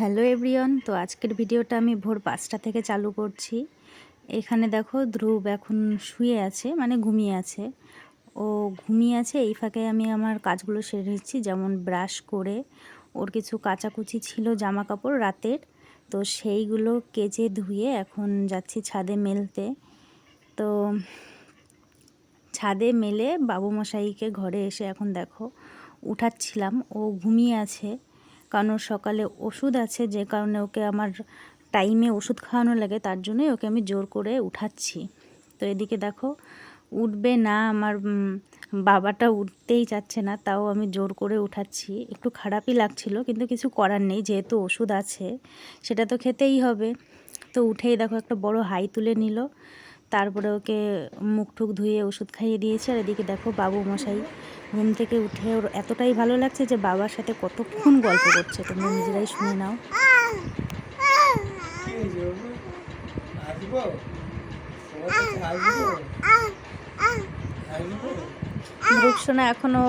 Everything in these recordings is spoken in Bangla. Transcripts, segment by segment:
হ্যালো এভরিওয়ান, তো আজকের ভিডিওটা আমি ভোর 5টা থেকে চালু করছি। এখানে দেখো ধ্রুব এখন শুয়ে আছে, মানে ঘুমিয়ে আছে। ও ঘুমিয়ে আছে, এই ফাঁকে আমি আমার কাজগুলো সেরে নিচ্ছি, যেমন ব্রাশ করে ওর কিছু কাচাকুচি ছিল জামা কাপড় রাতের, তো সেইগুলো কেচে ধুয়ে এখন যাচ্ছি ছাদে মেলতে। তো ছাদে মেলে বাবু মশাইকে ঘরে এসে এখন দেখো উঠাচ্ছিলাম। ও ঘুমিয়ে আছে, কারণ ওর সকালে ওষুধ আছে, যে কারণে ওকে আমার টাইমে ওষুধ খাওয়ানো লাগে, তার জন্যই ওকে আমি জোর করে উঠাচ্ছি। তো এদিকে দেখো উঠবে না, আমার বাবাটা উঠতেই চাচ্ছে না, তাও আমি জোর করে উঠাচ্ছি। একটু খারাপই লাগছিল, কিন্তু কিছু করার নেই, যেহেতু ওষুধ আছে সেটা তো খেতেই হবে। তো উঠেই দেখো একটা বড় হাই তুলে নিল, তারপরে ওকে মুখ টুক ধুয়ে ওষুধ খাইয়ে দিয়েছে। আর এদিকে দেখো বাবু মশাই ঘুম থেকে উঠে ওর এতটাই ভালো লাগছে যে বাবার সাথে কতক্ষণ গল্প করছে, তোমরা নিজেরাই শুনে নাও। ধ্রুব সোনা এখনো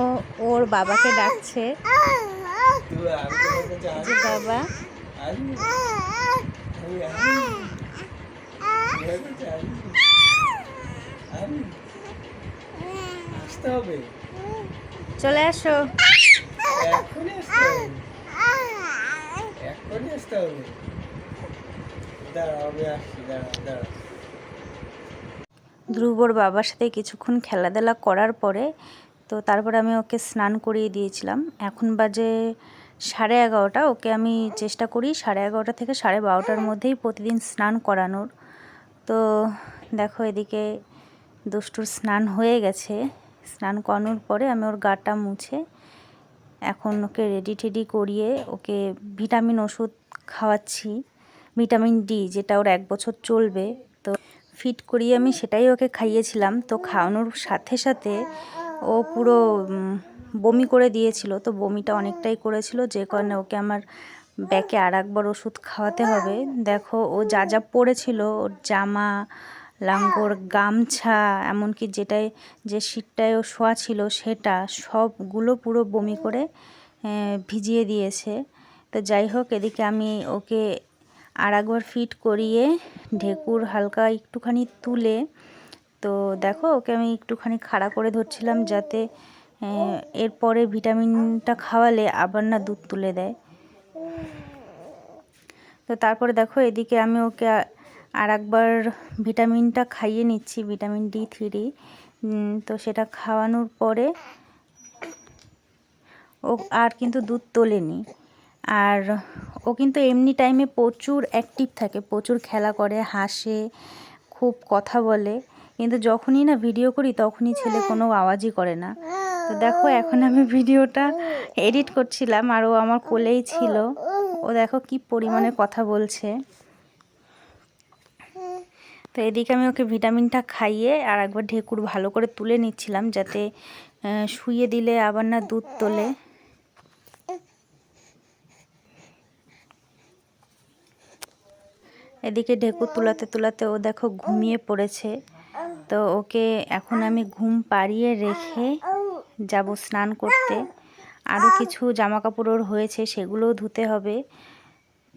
ওর বাবাকে ডাকছে যে বাবা। চলে আসো। ধ্রুবর বাবার সাথে কিছুক্ষণ খেলাধুলা করার পরে তো তারপরে আমি ওকে স্নান করিয়ে দিয়েছিলাম। এখন বাজে 11:30। ওকে আমি চেষ্টা করি 11:30 থেকে 12:30 মধ্যেই প্রতিদিন স্নান করানোর। তো দেখো এদিকে দুষ্টুর স্নান হয়ে গেছে। স্নান করানোর পরে আমি ওর গাটা মুছে এখন ওকে রেডি টেডি করিয়ে ওকে ভিটামিন ওষুধ খাওয়াচ্ছি, ভিটামিন ডি, যেটা ওর 1 বছর চলবে। তো ফিট করিয়ে আমি সেটাই ওকে খাইয়েছিলাম। তো খাওয়ানোর সাথে সাথে ও পুরো বমি করে দিয়েছিল, তো বমিটা অনেকটাই করেছিল, যে কারণে ওকে আমার ব্যাকে আরেকবার ওষুধ খাওয়াতে হবে। দেখো ও যা যা পড়েছিল, ওর জামা লাঙ্গর গামছা, এমনকি যে শীতটায় ও শোয়া ছিল সেটা সবগুলো পুরো বমি করে ভিজিয়ে দিয়েছে। তো যাই হোক, এদিকে আমি ওকে আরেকবার ফিট করিয়ে ঢেকুর হালকা একটুখানি তুলে, তো দেখো ওকে আমি একটুখানি খাড়া করে ধরছিলাম, যাতে এরপরে ভিটামিনটা খাওয়ালে আবার না দুধ তুলে দেয়। তো তারপরে দেখো এদিকে আমি ওকে আরেকবার ভিটামিনটা খাইয়ে নিচ্ছি, ভিটামিন D3। তো সেটা খাওয়ানোর পরে ও আর কিন্তু দুধ তোলেনি। আর ও কিন্তু এমনি টাইমে প্রচুর অ্যাক্টিভ থাকে, প্রচুর খেলা করে, হাসে, খুব কথা বলে, কিন্তু যখনই না ভিডিও করি তখনই ছেলে কোনো আওয়াজই করে না। তো দেখো এখন আমি ভিডিওটা এডিট করছিলাম আর ও আমার কোলেই ছিল। ও দেখো কি পরিমাণে কথা বলছে। তো এদিকে আমি ওকে ভিটামিনটা খাইয়ে আর একবার ঢেকুর ভালো করে তুলে নিচ্ছিলাম, যাতে শুইয়ে দিলে আবার না দুধ তোলে। এদিকে ঢেকুর তুলাতে তুলাতে ও দেখো ঘুমিয়ে পড়েছে। তো ওকে এখন আমি ঘুম পাড়িয়ে রেখে যাব স্নান করতে। আরও কিছু জামা কাপড় ওর হয়েছে, সেগুলোও ধুতে হবে।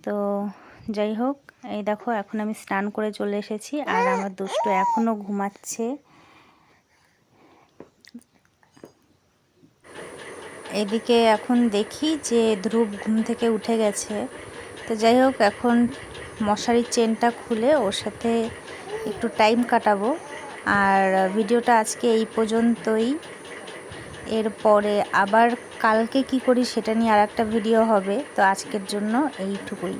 তো যাই হোক, এই দেখো এখন আমি স্নান করে চলে এসেছি আর আমার দুষ্টু এখনও ঘুমাচ্ছে। এদিকে এখন দেখি যে ধ্রুব ঘুম থেকে উঠে গেছে। তো যাই হোক, এখন মশারির চেনটা খুলে ওর সাথে একটু টাইম কাটাবো। আর ভিডিওটা আজকে এই পর্যন্তই। এরপরে আবার কালকে কি করি সেটা নিয়ে আরেকটা ভিডিও হবে। তো আজকের জন্য এইটুকুই।